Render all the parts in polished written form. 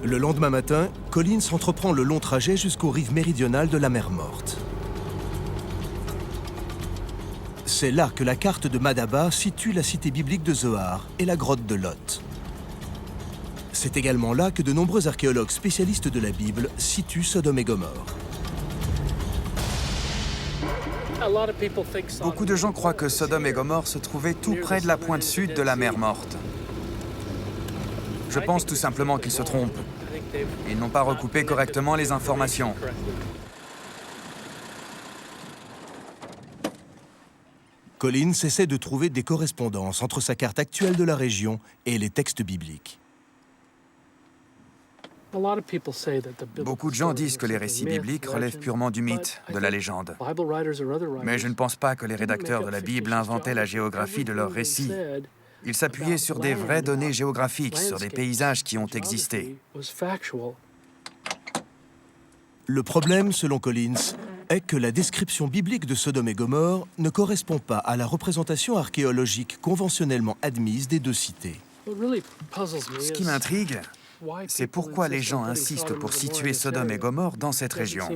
Le lendemain matin, Collins entreprend le long trajet jusqu'aux rives méridionales de la mer Morte. C'est là que la carte de Madaba situe la cité biblique de Zoar et la grotte de Lot. C'est également là que de nombreux archéologues spécialistes de la Bible situent Sodome et Gomorrhe. Beaucoup de gens croient que Sodome et Gomorrhe se trouvaient tout près de la pointe sud de la mer Morte. Je pense tout simplement qu'ils se trompent. Ils n'ont pas recoupé correctement les informations. Collins essaie de trouver des correspondances entre sa carte actuelle de la région et les textes bibliques. Beaucoup de gens disent que les récits bibliques relèvent purement du mythe, de la légende. Mais je ne pense pas que les rédacteurs de la Bible inventaient la géographie de leurs récits. Ils s'appuyaient sur des vraies données géographiques, sur des paysages qui ont existé. Le problème, selon Collins, est que la description biblique de Sodome et Gomorrhe ne correspond pas à la représentation archéologique conventionnellement admise des deux cités. Ce qui m'intrigue, c'est pourquoi les gens insistent pour situer Sodome et Gomorrhe dans cette région.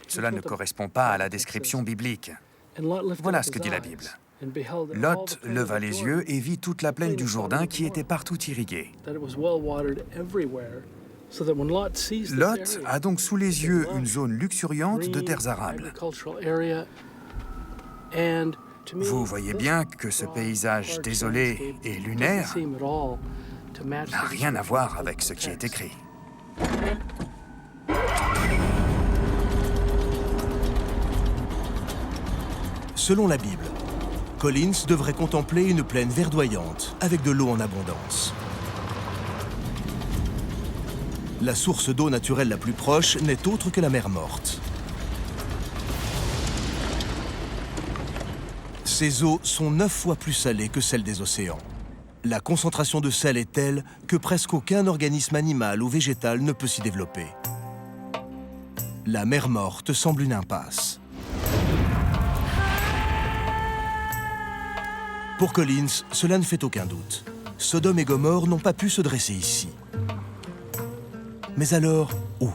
Cela ne correspond pas à la description biblique. Voilà ce que dit la Bible. Lot leva les yeux et vit toute la plaine du Jourdain qui était partout irriguée. Lot a donc sous les yeux une zone luxuriante de terres arables. Vous voyez bien que ce paysage désolé et lunaire n'a rien à voir avec ce qui est écrit. Selon la Bible, Collins devrait contempler une plaine verdoyante avec de l'eau en abondance. La source d'eau naturelle la plus proche n'est autre que la mer Morte. Ces eaux sont 9 fois plus salées que celles des océans. La concentration de sel est telle que presque aucun organisme animal ou végétal ne peut s'y développer. La mer Morte semble une impasse. Pour Collins, cela ne fait aucun doute. Sodome et Gomorrhe n'ont pas pu se dresser ici. Mais alors, où ?